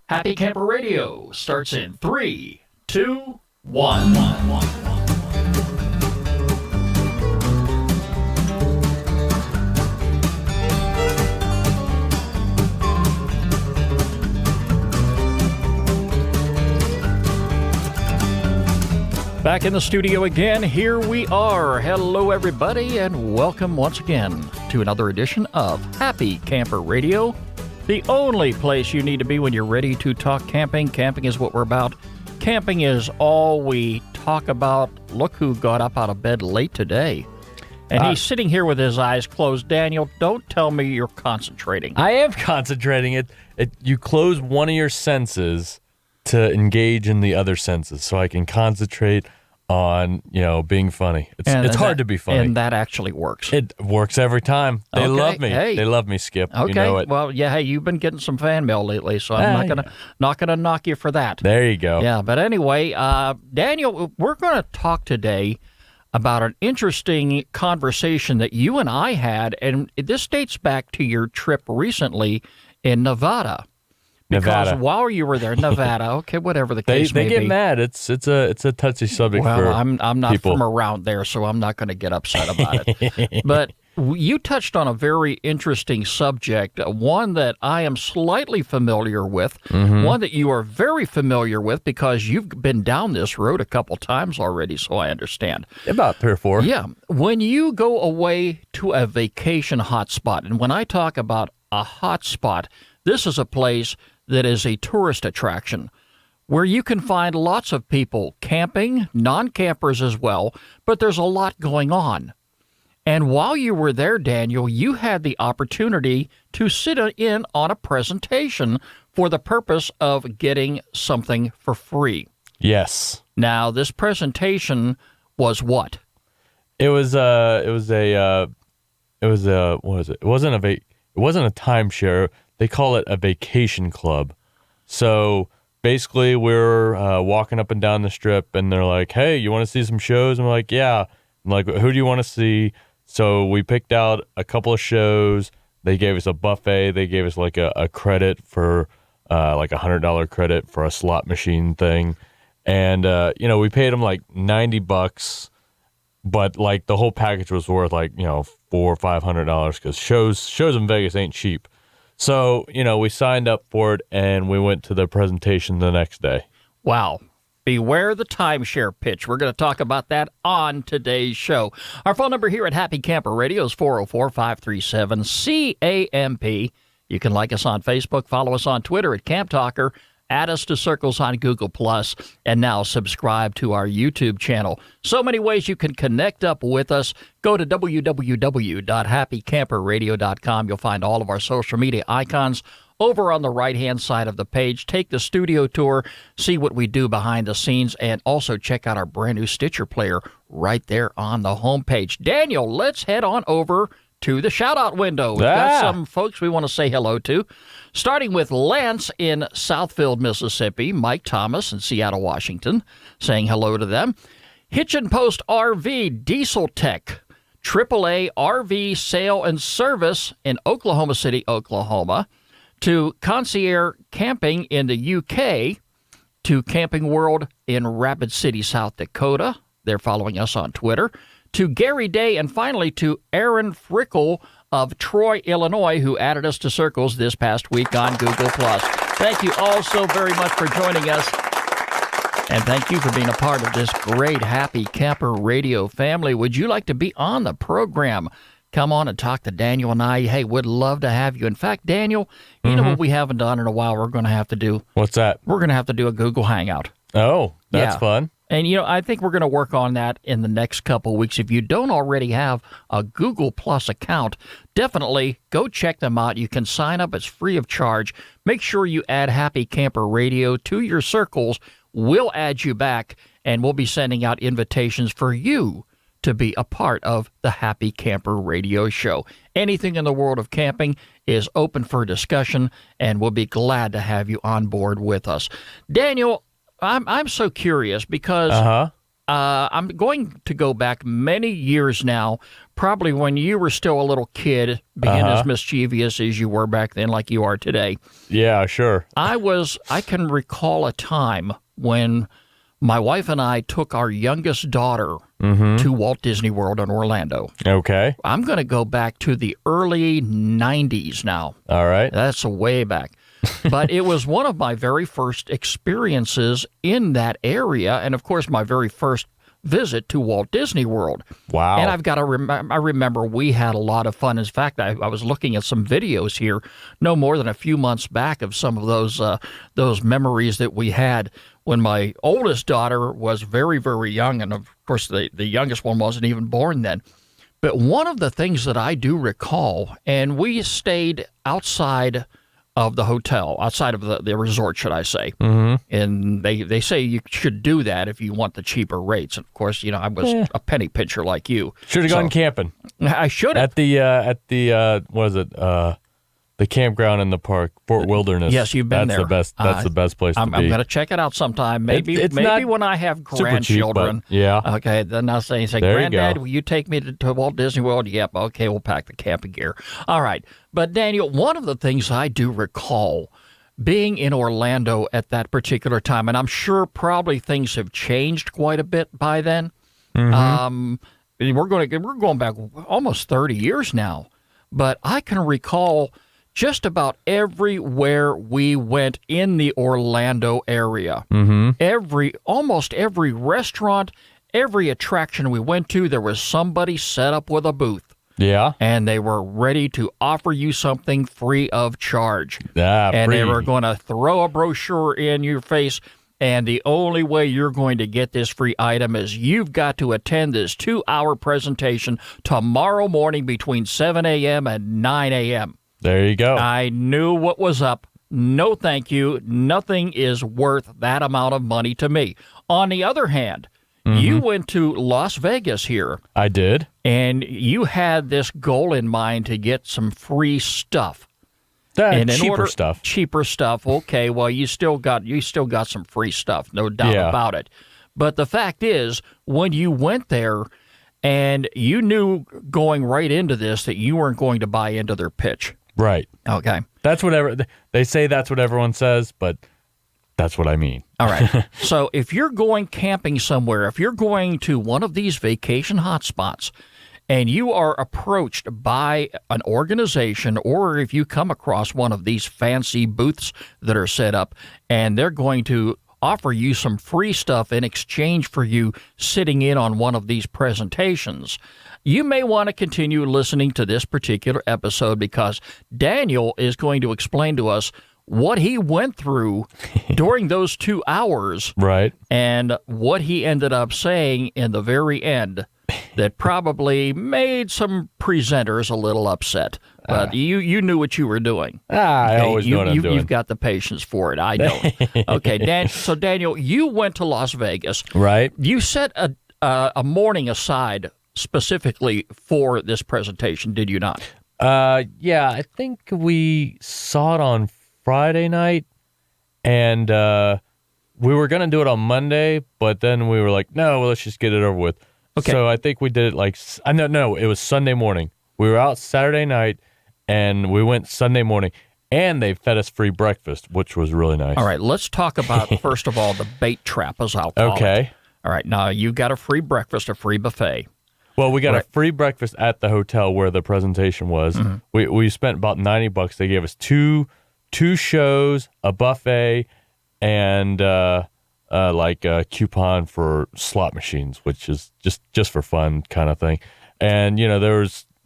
Happy Camper Radio starts in 3, 2, 1. Back in the studio again, here we are. Hello, everybody, and welcome once again to another edition of Happy Camper Radio, the only place you need to be when you're ready to talk camping. Camping is what we're about. Camping is all we talk about. Look who got up out of bed late today. And he's sitting here with his eyes closed. Daniel, don't tell me you're concentrating. I am concentrating. You close one of your senses to engage in the other senses, so I can concentrate on, being funny. It's hard to be funny. And that actually works. It works every time. They love me. Hey. They love me, Skip. Okay. You know it. Well, yeah, hey, you've been getting some fan mail lately, so I'm not gonna knock you for that. There you go. Yeah, but anyway, Daniel, we're going to talk today about an interesting conversation that you and I had, and this dates back to your trip recently in Nevada. Because while you were there, Nevada, okay, whatever the case may be. They get mad. It's a touchy subject for people. Well, I'm not from around there, so I'm not going to get upset about it. But you touched on a very interesting subject, one that I am slightly familiar with, one that you are very familiar with because you've been down this road a couple times already, so I understand. About 3 or 4. Yeah. When you go away to a vacation hotspot, and when I talk about a hotspot, this is a place that is a tourist attraction where you can find lots of people camping, non-campers as well, but there's a lot going on. And while you were there, Daniel, you had the opportunity to sit in on a presentation for the purpose of getting something for free. Yes. Now, this presentation was what? It wasn't a timeshare. They call it a vacation club. So basically we're walking up and down the strip and they're like, hey, you want to see some shows? And we're like, yeah. I'm like, who do you want to see? So we picked out a couple of shows. They gave us a buffet. They gave us like a credit for like $100 credit for a slot machine thing. And, we paid them like $90, but like the whole package was worth like, $400 or $500 because shows in Vegas ain't cheap. So, we signed up for it, and we went to the presentation the next day. Wow. Beware the timeshare pitch. We're going to talk about that on today's show. Our phone number here at Happy Camper Radio is 404-537-CAMP. You can like us on Facebook, follow us on Twitter at Camp Talker, add us to Circles on Google+, and now subscribe to our YouTube channel. So many ways you can connect up with us. Go to www.happycamperradio.com. You'll find all of our social media icons over on the right-hand side of the page. Take the studio tour, see what we do behind the scenes, and also check out our brand-new Stitcher player right there on the homepage. Daniel, let's head on over to the shout-out window. We've got some folks we want to say hello to, starting with Lance in Southfield, Mississippi, Mike Thomas in Seattle, Washington, saying hello to them. Hitch and Post RV Diesel Tech, AAA RV Sale and Service in Oklahoma City, Oklahoma, to Concierge Camping in the UK, to Camping World in Rapid City, South Dakota. They're following us on Twitter. To Gary Day, and finally to Aaron Frickle of Troy, Illinois, who added us to Circles this past week on Google+. Thank you all so very much for joining us, and thank you for being a part of this great Happy Camper Radio family. Would you like to be on the program? Come on and talk to Daniel and I. Hey, would love to have you. In fact, Daniel, you know what we haven't done in a while we're going to have to do? What's that? We're going to have to do a Google Hangout. Oh, that's fun. And, I think we're going to work on that in the next couple of weeks. If you don't already have a Google Plus account, definitely go check them out. You can sign up. It's free of charge. Make sure you add Happy Camper Radio to your circles. We'll add you back, and we'll be sending out invitations for you to be a part of the Happy Camper Radio show. Anything in the world of camping is open for discussion, and we'll be glad to have you on board with us. Daniel, I'm so curious because I'm going to go back many years now, probably when you were still a little kid, being as mischievous as you were back then, like you are today. Yeah, sure. I can recall a time when my wife and I took our youngest daughter to Walt Disney World in Orlando. Okay. I'm going to go back to the early 90s now. All right. That's way back. But it was one of my very first experiences in that area, and of course my very first visit to Walt Disney World. Wow. And I've got to I remember we had a lot of fun. In fact, I was looking at some videos here no more than a few months back of some of those memories that we had when my oldest daughter was very, very young, and of course the youngest one wasn't even born then. But one of the things that I do recall, and we stayed outside of the hotel, outside of the resort, should I say. And they say you should do that if you want the cheaper rates. And of course, I was a penny pincher like you. Should have gone camping. I should have. At the what is it? The campground in the park, Fort Wilderness. Yes, you've been there. That's the best place to be. I'm going to check it out sometime. Maybe when I have grandchildren. Cheap, yeah. Okay, then I'll say, Granddad, will you take me to Walt Disney World? Yep. Okay, we'll pack the camping gear. All right. But Daniel, one of the things I do recall being in Orlando at that particular time, and I'm sure probably things have changed quite a bit by then. We're going back almost 30 years now, but I can recall just about everywhere we went in the Orlando area. Almost every restaurant, every attraction we went to, there was somebody set up with a booth. Yeah. And they were ready to offer you something free of charge. And they were going to throw a brochure in your face, and the only way you're going to get this free item is you've got to attend this 2-hour presentation tomorrow morning between 7 a.m. and 9 a.m. There you go. I knew what was up. No, thank you. Nothing is worth that amount of money to me. On the other hand, you went to Las Vegas here. I did. And you had this goal in mind to get some free stuff. Cheaper stuff. Okay, well, you still got some free stuff, no doubt about it. But the fact is, when you went there, and you knew going right into this that you weren't going to buy into their pitch. Right. Okay. That's whatever they say. That's what everyone says, but that's what I mean. All right. So if you're going camping somewhere, if you're going to one of these vacation hotspots, and you are approached by an organization, or if you come across one of these fancy booths that are set up, and they're going to offer you some free stuff in exchange for you sitting in on one of these presentations, you may want to continue listening to this particular episode, because Daniel is going to explain to us what he went through during those 2 hours, right, and what he ended up saying in the very end that probably made some presenters a little upset. But you knew what you were doing. I always know what I'm doing. You've got the patience for it. I don't. Okay, so Daniel, you went to Las Vegas. Right. You set a morning aside specifically for this presentation, did you not? Yeah, I think we saw it on Friday night, and we were going to do it on Monday, but then we were like, no, well, let's just get it over with. Okay. So I think we did it no, it was Sunday morning. We were out Saturday night, and we went Sunday morning, and they fed us free breakfast, which was really nice. All right, let's talk about, first of all, the bait trap, as I'll call it. All right, now you got a free breakfast, a free buffet. Well, we got a free breakfast at the hotel where the presentation was. We spent about $90. They gave us two shows, a buffet, and like a coupon for slot machines, which is just for fun kind of thing. And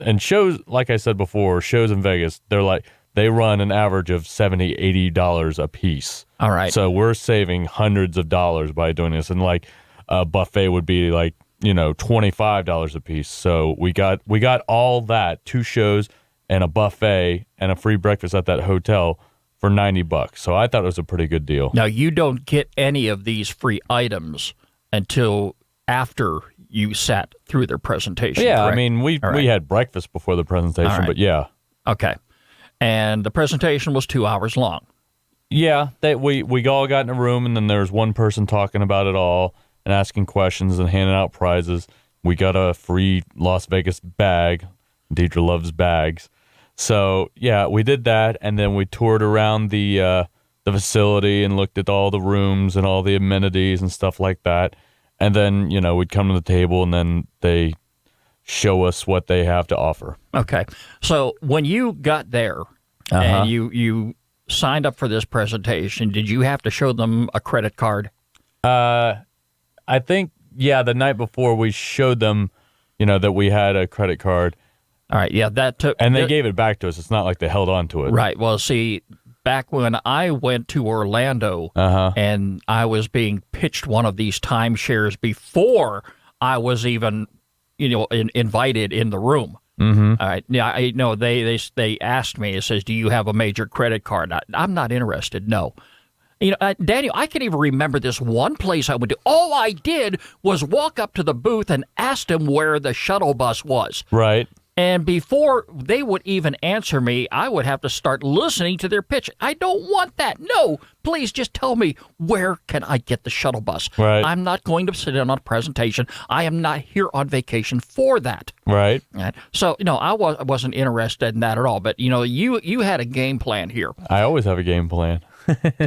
and shows, like I said before, shows in Vegas, they run an average of $70, $80 a piece. All right. So we're saving hundreds of dollars by doing this, and like a buffet would be like $25 a piece. So we got all that, 2 shows and a buffet and a free breakfast at that hotel for $90. So I thought it was a pretty good deal. Now, you don't get any of these free items until after you sat through their prepresentation. Yeah, correct? I mean, we had breakfast before the presentation, but yeah. Okay. And the presentation was 2 hours long. Yeah, we all got in a room, and then there was one person talking about it all and asking questions and handing out prizes. we got a free Las Vegas bag. Deidre loves bags. So, yeah, we did that, and then we toured around the facility and looked at all the rooms and all the amenities and stuff like that. And then, we'd come to the table, and then they show us what they have to offer. Okay. So when you got there and you signed up for this presentation, did you have to show them a credit card? I think, the night before we showed them, that we had a credit card. All right. Yeah, that took... And they gave it back to us. It's not like they held on to it. Right. Well, see, back when I went to Orlando and I was being pitched one of these timeshares before I was even, invited in the room. Mm-hmm. All right. Yeah, I know they asked me, it says, do you have a major credit card? I'm not interested. No. Daniel, I can even remember this one place I went to. All I did was walk up to the booth and asked them where the shuttle bus was. Right. And before they would even answer me, I would have to start listening to their pitch. I don't want that. No, please just tell me, where can I get the shuttle bus? Right. I'm not going to sit in on a presentation. I am not here on vacation for that. Right. So, I wasn't interested in that at all. But, you had a game plan here. I always have a game plan.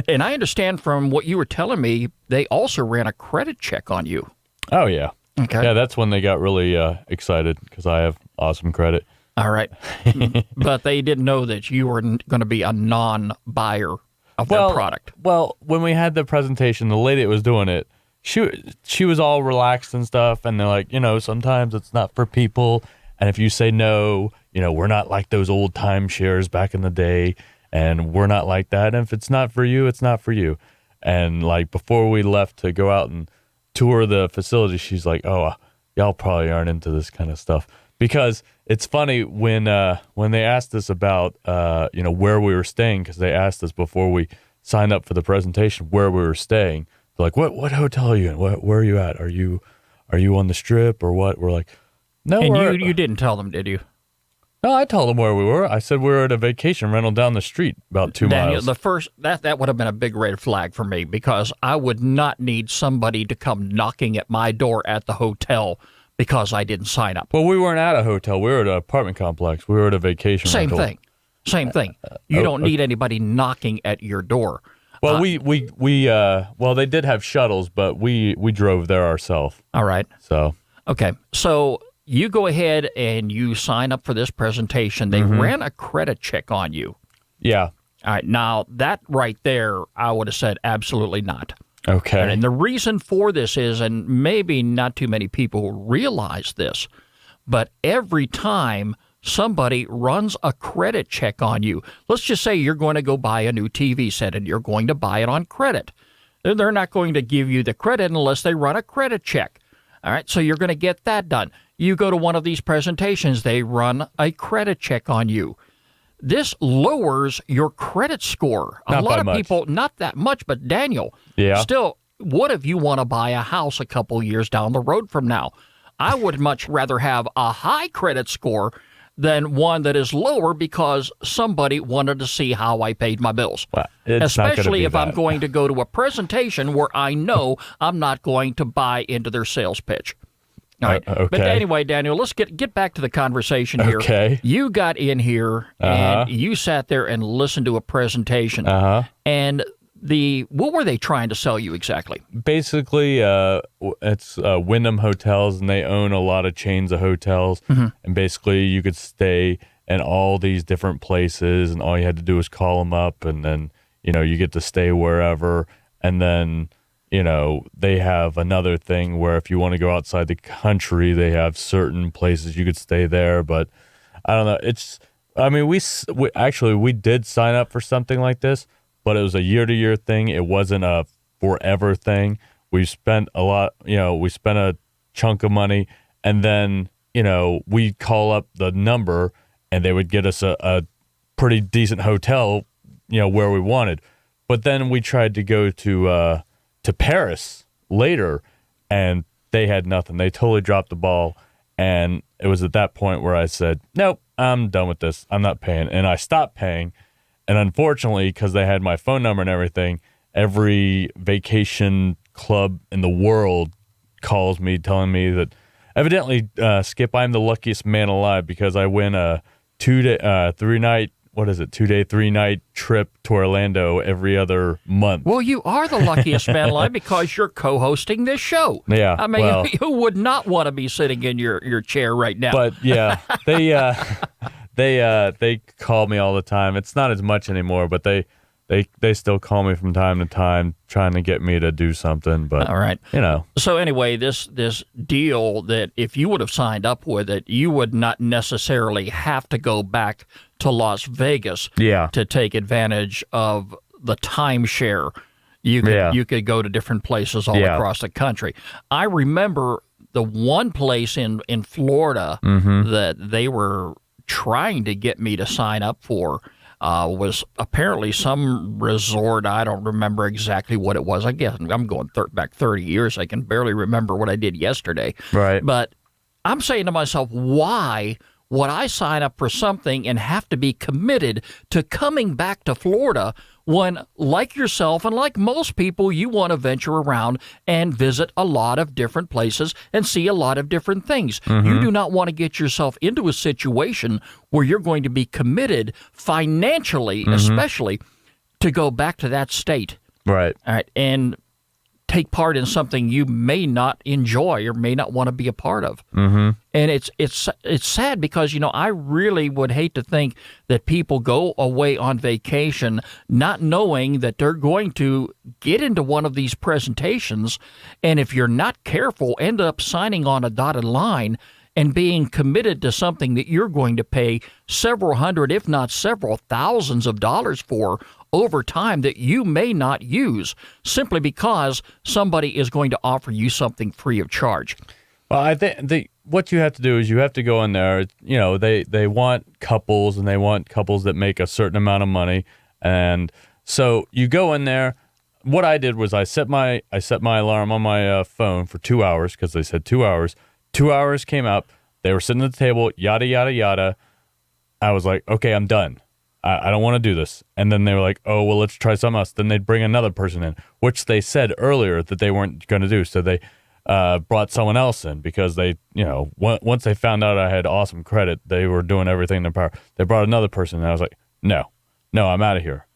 And I understand from what you were telling me, they also ran a credit check on you. Oh, yeah. Okay. Yeah, that's when they got really excited because I have awesome credit. All right. But they didn't know that you were going to be a non-buyer of their product. Well, when we had the presentation, the lady that was doing it, she was all relaxed and stuff, and they're like, sometimes it's not for people, and if you say no, we're not like those old timeshares back in the day, and we're not like that, and if it's not for you, it's not for you. And like before we left to go out and tour the facility, she's like, oh, y'all probably aren't into this kind of stuff. Because it's funny when they asked us about where we were staying, because they asked us before we signed up for the presentation where we were staying. They're like, what hotel are you in? Where are you at? Are you on the Strip or what? We're like, no. And you didn't tell them, did you? No, I told them where we were. I said we were at a vacation rental down the street about 2 miles. The first that would have been a big red flag for me, because I would not need somebody to come knocking at my door at the hotel because I didn't sign up. Well, we weren't at a hotel. We were at an apartment complex. We were at a vacation rental. Same thing. You don't need anybody knocking at your door. Well, they did have shuttles, but we drove there ourselves. All right. Okay. So you go ahead and you sign up for this presentation. They ran a credit check on you. Yeah. All right. Now, that right there, I would have said absolutely not. Okay. And the reason for this is, and maybe not too many people realize this, but every time somebody runs a credit check on you, let's just say you're going to go buy a new TV set and you're going to buy it on credit. They're not going to give you the credit unless they run a credit check. All right, so you're going to get that done. You go to one of these presentations, they run a credit check on you. This lowers your credit score. A lot of people, not that much, but Daniel, still, what if you want to buy a house a couple years down the road from now? I would much rather have a high credit score than one that is lower because somebody wanted to see how I paid my bills. Well, especially if I'm going to go to a presentation where I know I'm not going to buy into their sales pitch. All right. Okay. But anyway, Daniel, let's get back to the conversation here. Okay. You got in here and you sat there and listened to a presentation. And what were they trying to sell you exactly? Basically, it's Wyndham Hotels, and they own a lot of chains of hotels. And basically, you could stay in all these different places, and all you had to do was call them up, and then you get to stay wherever. And then they have another thing where if you want to go outside the country, they have certain places you could stay there. But I don't know. We did sign up for something like this, but it was a year-to-year thing. It wasn't a forever thing. We spent a lot, we spent a chunk of money, and then, we'd call up the number, and they would get us a pretty decent hotel, where we wanted. But then we tried to go to Paris later, and they had nothing. They totally dropped the ball, and it was at that point where I said, nope, I'm done with this. I'm not paying. And I stopped paying. And unfortunately, because they had my phone number and everything, every vacation club in the world calls me telling me that evidently, Skip, I'm the luckiest man alive because I win a 2-day, 3-night. What is it? 2-day, 3-night trip to Orlando every other month. Well, you are the luckiest man alive because you're co-hosting this show. Yeah, I mean, well, who would not want to be sitting in your chair right now? But yeah, they call me all the time. It's not as much anymore, but they still call me from time to time trying to get me to do something. But all right, So anyway, this deal that if you would have signed up with it, you would not necessarily have to go back to Las Vegas to take advantage of the timeshare. You could go to different places all across the country. I remember the one place in Florida that they were trying to get me to sign up for was apparently some resort. I don't remember exactly what it was. I guess I'm going back 30 years. I can barely remember what I did yesterday. Right. But I'm saying to myself, why would I sign up for something and have to be committed to coming back to Florida when, like yourself and like most people, you want to venture around and visit a lot of different places and see a lot of different things? You do not want to get yourself into a situation where you're going to be committed financially, especially, to go back to that state. Right. All right. And take part in something you may not enjoy or may not want to be a part of. And it's sad because, I really would hate to think that people go away on vacation not knowing that they're going to get into one of these presentations, and if you're not careful, end up signing on a dotted line and being committed to something that you're going to pay several hundred, if not several thousands of dollars for over time that you may not use simply because somebody is going to offer you something free of charge. Well, I think what you have to do is you have to go in there. They want couples, and they want couples that make a certain amount of money, and so you go in there. What I did was I set my alarm on my phone for 2 hours because they said 2 hours. 2 hours came up. They were sitting at the table. Yada yada yada. I was like, okay, I'm done. I don't want to do this. And then they were like, oh, well, let's try something else. Then they'd bring another person in, which they said earlier that they weren't going to do. So they brought someone else in because they, once they found out I had awesome credit, they were doing everything in their power. They brought another person, and I was like, no, I'm out of here.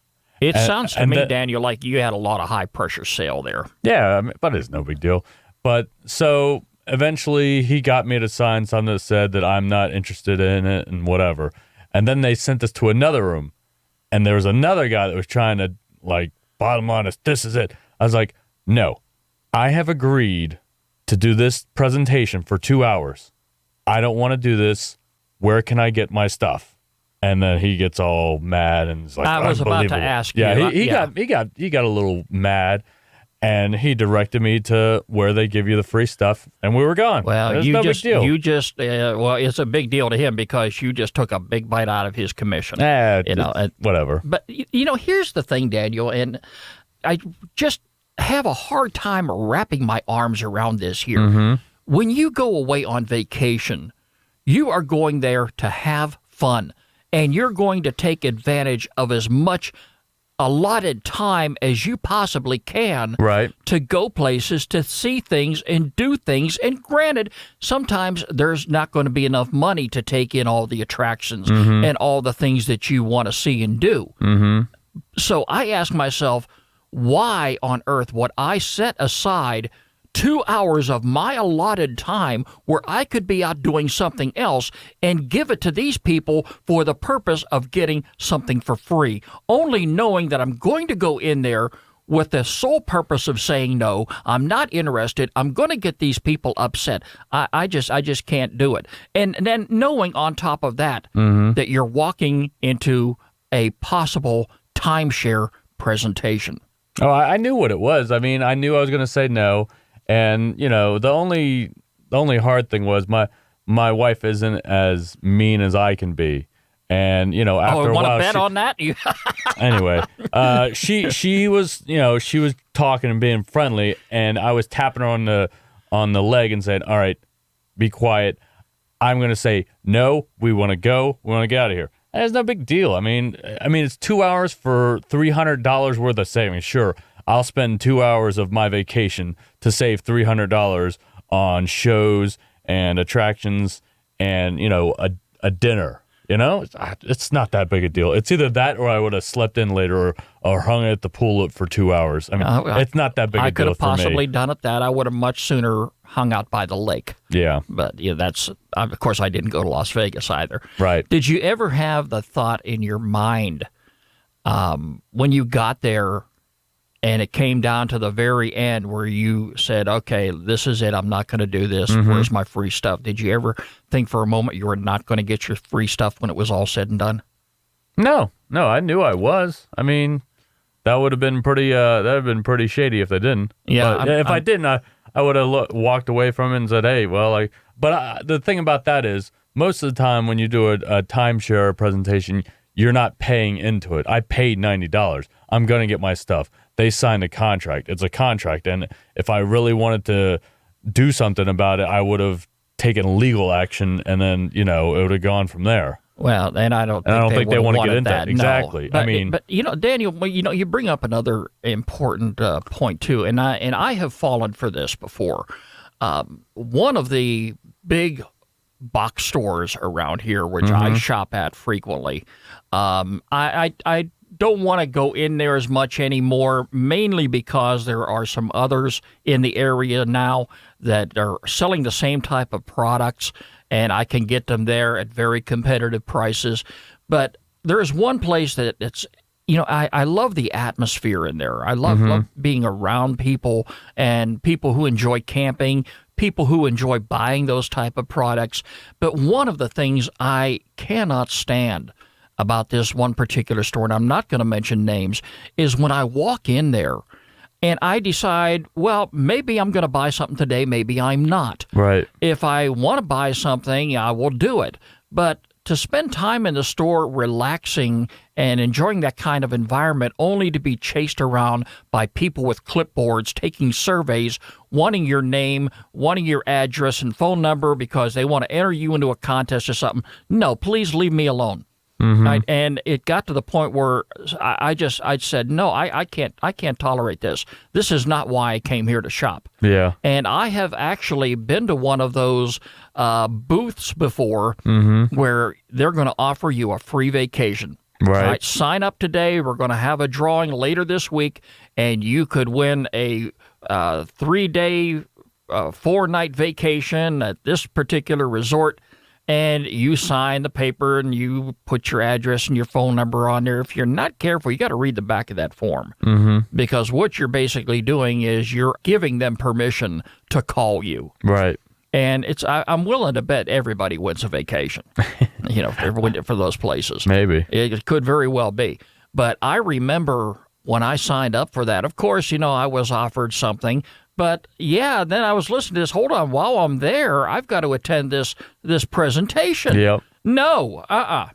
It sounds to me, Daniel, like you had a lot of high-pressure sale there. Yeah, but it's no big deal. But so eventually he got me to sign something that said that I'm not interested in it and whatever. And then they sent us to another room, and there was another guy that was trying to, bottom line us, this is it. I was like, no, I have agreed to do this presentation for 2 hours. I don't want to do this. Where can I get my stuff? And then he gets all mad and is like, I was about to ask you. Yeah, he got a little mad. And he directed me to where they give you the free stuff, and we were gone. Well, it's no big deal. It's a big deal to him because you just took a big bite out of his commission. Whatever. But, here's the thing, Daniel, and I just have a hard time wrapping my arms around this here. When you go away on vacation, you are going there to have fun, and you're going to take advantage of as much allotted time as you possibly can to go places, to see things and do things. And granted, sometimes there's not going to be enough money to take in all the attractions and all the things that you want to see and do. So I ask myself, why on earth would I set aside 2 hours of my allotted time where I could be out doing something else and give it to these people for the purpose of getting something for free, only knowing that I'm going to go in there with the sole purpose of saying no, I'm not interested, I'm going to get these people upset. I just can't do it. And then knowing on top of that, that you're walking into a possible timeshare presentation. Oh, I knew what it was. I mean, I knew I was going to say no. And, the only hard thing was my wife isn't as mean as I can be. And, after a while. Want to bet on that? Anyway, she was talking and being friendly, and I was tapping her on the leg and saying, all right, be quiet. I'm going to say, no, we want to go. We want to get out of here. And it's no big deal. I mean, it's 2 hours for $300 worth of savings. Sure. I'll spend 2 hours of my vacation to save $300 on shows and attractions and, a dinner. It's not that big a deal. It's either that or I would have slept in later or hung at the pool for 2 hours. I mean, it's not that big a deal for me. I could have possibly done it that. I would have much sooner hung out by the lake. Yeah. But of course, I didn't go to Las Vegas either. Right. Did you ever have the thought in your mind when you got there and it came down to the very end where you said, okay, this is it. I'm not going to do this. Where's my free stuff? Did you ever think for a moment you were not going to get your free stuff when it was all said and done? No, I knew I was. I mean, that would have been pretty shady if they didn't. Yeah. But if I didn't, I would have walked away from it and said, hey, well, the thing about that is most of the time when you do a timeshare presentation, you're not paying into it. I paid $90. I'm going to get my stuff. They signed a contract. It's a contract. And if I really wanted to do something about it, I would have taken legal action and then, it would have gone from there. Well, and I don't think they want to get into that. that. Exactly. No. But Daniel, you bring up another important point too, and I have fallen for this before. One of the big box stores around here, which I shop at frequently, I don't want to go in there as much anymore, mainly because there are some others in the area now that are selling the same type of products, and I can get them there at very competitive prices. But there is one place that's, I love the atmosphere in there. I love being around people and people who enjoy camping, people who enjoy buying those type of products. But one of the things I cannot stand about this one particular store, and I'm not going to mention names, is when I walk in there and I decide, well, maybe I'm going to buy something today, maybe I'm not. Right. If I want to buy something, I will do it. But to spend time in the store relaxing and enjoying that kind of environment only to be chased around by people with clipboards, taking surveys, wanting your name, wanting your address and phone number because they want to enter you into a contest or something, no, please leave me alone. Right? And it got to the point where I said, no, I can't tolerate this. This is not why I came here to shop. Yeah. And I have actually been to one of those booths before where they're going to offer you a free vacation. Right. Sign up today. We're going to have a drawing later this week, and you could win a 3-day, 4-night vacation at this particular resort. And you sign the paper and you put your address and your phone number on there. If you're not careful, you got to read the back of that form. Because what you're basically doing is you're giving them permission to call you. Right. And I'm willing to bet everybody wins a vacation, for those places. Maybe. It could very well be. But I remember when I signed up for that, of course, I was offered something. But, yeah, then I was listening to this. Hold on. While I'm there, I've got to attend this presentation. Yep. No,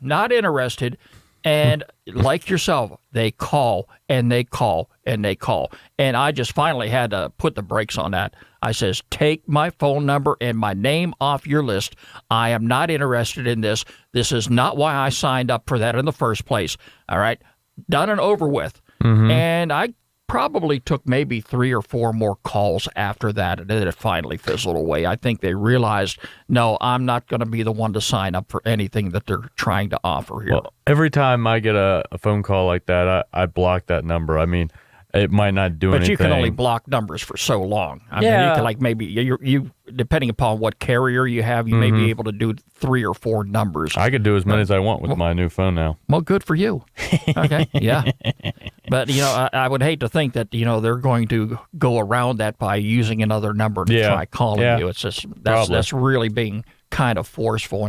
not interested. And like yourself, they call and they call and they call. And I just finally had to put the brakes on that. I says, take my phone number and my name off your list. I am not interested in this. This is not why I signed up for that in the first place. All right? Done and over with. And I probably took maybe 3 or 4 more calls after that, and then it finally fizzled away. I think they realized, no, I'm not going to be the one to sign up for anything that they're trying to offer here. Well, every time I get a phone call like that, I block that number. I mean, it might not do anything. But you can only block numbers for so long. I mean, you can maybe you depending upon what carrier you have, you may be able to do 3 or 4 numbers. I could do as many as I want with my new phone now. Well, good for you. Okay, yeah. But, I would hate to think that, they're going to go around that by using another number to try calling you. It's just, that's really being kind of forceful.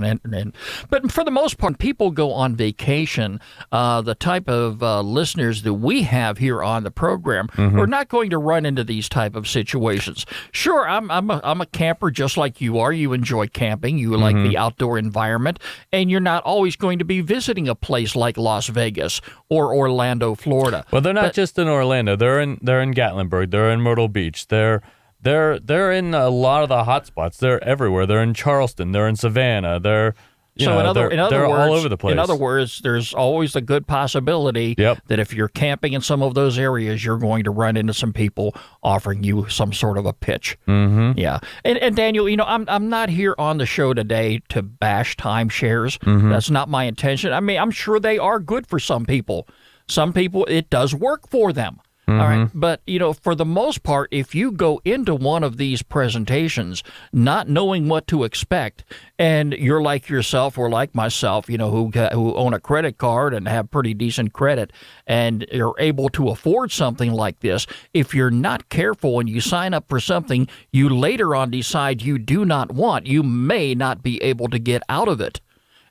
But for the most part, people go on vacation. The type of listeners that we have here on the program are not going to run into these type of situations. Sure, I'm a camper just like you are. You enjoy camping. You like the outdoor environment. And you're not always going to be visiting a place like Las Vegas or Orlando, Florida. Well, they're not just in Orlando. They're in Gatlinburg. They're in Myrtle Beach. They're in a lot of the hot spots. They're everywhere. They're in Charleston. They're in Savannah. They're So in other they're words, all over the place. In other words, there's always a good possibility that if you're camping in some of those areas, you're going to run into some people offering you some sort of a pitch. Mm-hmm. Yeah. And Daniel, I'm not here on the show today to bash timeshares. Mm-hmm. That's not my intention. I mean, I'm sure they are good for some people. Some people, it does work for them. Mm-hmm. All right. But, for the most part, if you go into one of these presentations not knowing what to expect, and you're like yourself or like myself, who own a credit card and have pretty decent credit, and you're able to afford something like this, if you're not careful and you sign up for something you later on decide you do not want, you may not be able to get out of it.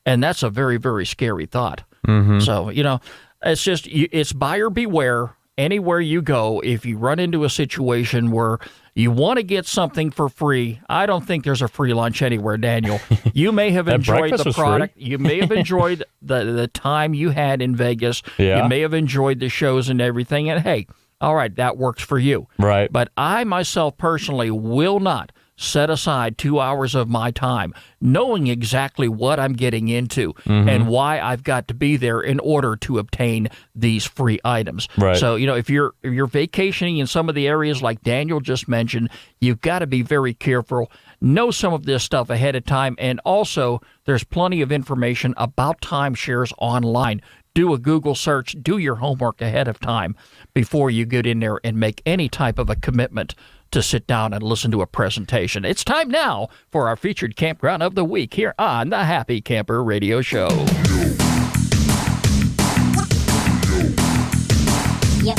And that's a very, very scary thought. Mm-hmm. So, it's buyer beware. Anywhere you go, if you run into a situation where you want to get something for free, I don't think there's a free lunch anywhere, Daniel. You may have enjoyed the product. You may have enjoyed the time you had in Vegas. Yeah. You may have enjoyed the shows and everything. And hey, all right, that works for you. Right. But I myself personally will not set aside 2 hours of my time knowing exactly what I'm getting into and why I've got to be there in order to obtain these free items. Right. So, if you're vacationing in some of the areas like Daniel just mentioned, you've got to be very careful. Know some of this stuff ahead of time. And also, there's plenty of information about timeshares online. Do a Google search. Do your homework ahead of time before you get in there and make any type of a commitment to sit down and listen to a presentation. It's time now for our featured campground of the week here on the Happy Camper Radio Show. Yep.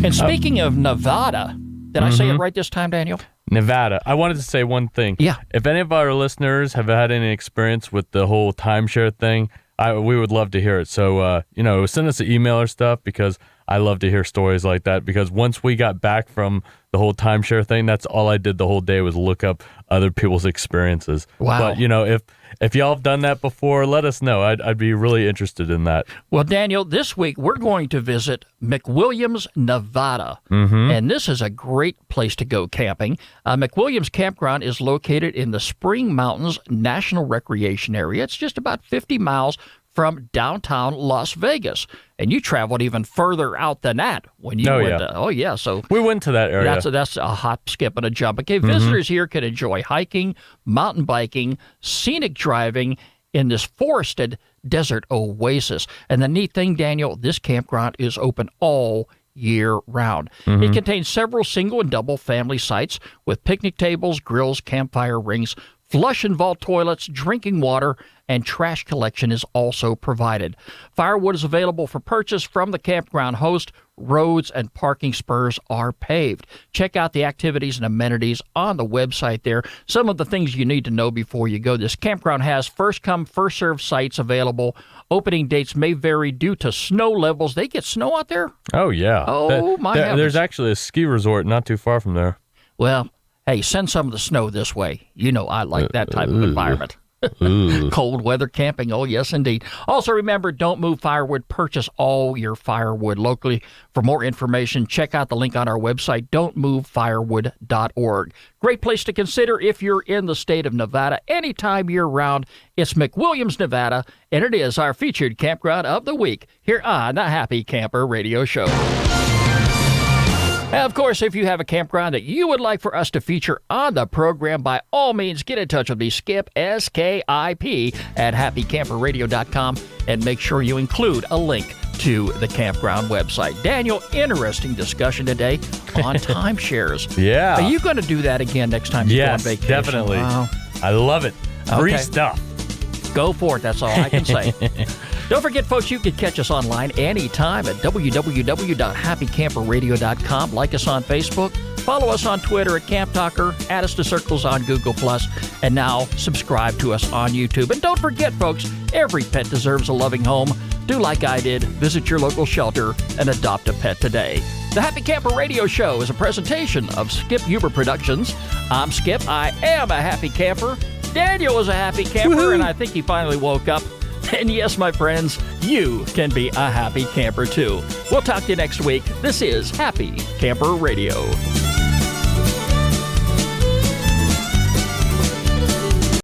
And speaking of Nevada, did I say it right this time, Daniel? Nevada. I wanted to say one thing. Yeah. If any of our listeners have had any experience with the whole timeshare thing, we would love to hear it. So, send us an email or stuff, because I love to hear stories like that. Because once we got back from the whole timeshare thing, that's all I did the whole day was look up other people's experiences. Wow. But, if y'all have done that before, let us know. I'd be really interested in that. Well, Daniel, this week we're going to visit McWilliams, Nevada. And this is a great place to go camping. McWilliams Campground is located in the Spring Mountains National Recreation Area. It's just about 50 miles from downtown Las Vegas. And you traveled even further out than that when you went. So we went to that area. That's a hop, skip, and a jump. Okay, visitors here can enjoy hiking, mountain biking, scenic driving in this forested desert oasis. And the neat thing, Daniel, this campground is open all year round. It contains several single and double family sites with picnic tables, grills, campfire rings, flush and vault toilets, drinking water, and trash collection is also provided. Firewood is available for purchase from the campground host. Roads and parking spurs are paved. Check out the activities and amenities on the website there. Some of the things you need to know before you go. This campground has first-come, first-served sites available. Opening dates may vary due to snow levels. They get snow out there? Oh, yeah. My heavens. There's actually a ski resort not too far from there. Well, hey, send some of the snow this way. I like that type of environment. Cold weather camping. Oh, yes, indeed. Also, remember, don't move firewood. Purchase all your firewood locally. For more information, check out the link on our website, don'tmovefirewood.org. Great place to consider if you're in the state of Nevada anytime year-round. It's McWilliams, Nevada, and it is our featured campground of the week here on the Happy Camper Radio Show. Now, of course, if you have a campground that you would like for us to feature on the program, by all means, get in touch with me, Skip, S-K-I-P, at happycamperradio.com, and make sure you include a link to the campground website. Daniel, interesting discussion today on timeshares. Yeah. Are you going to do that again next time you go on vacation? Yes, definitely. Wow. I love it. Free Okay. stuff. Go for it. That's all I can say. Don't forget, folks, you can catch us online anytime at www.happycamperradio.com. Like us on Facebook. Follow us on Twitter at Camp Talker. Add us to circles on Google+. And now subscribe to us on YouTube. And don't forget, folks, every pet deserves a loving home. Do like I did. Visit your local shelter and adopt a pet today. The Happy Camper Radio Show is a presentation of Skip Huber Productions. I'm Skip. I am a happy camper. Daniel is a happy camper, and I think he finally woke up. And yes, my friends, you can be a happy camper too. We'll talk to you next week. This is Happy Camper Radio.